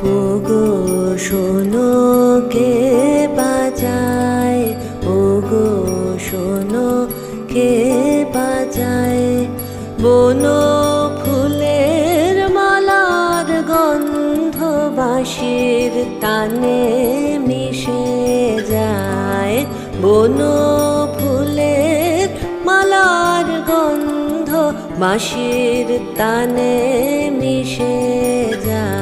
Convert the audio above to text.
ওগো শোনো কে বাজায়, ওগো শোনো কে বাজায়, বন ফুলের মালার গন্ধ বাঁশির তানে মিশে যায়। বন ফুলের মালার গন্ধ বাঁশির তানে মিশে যায়।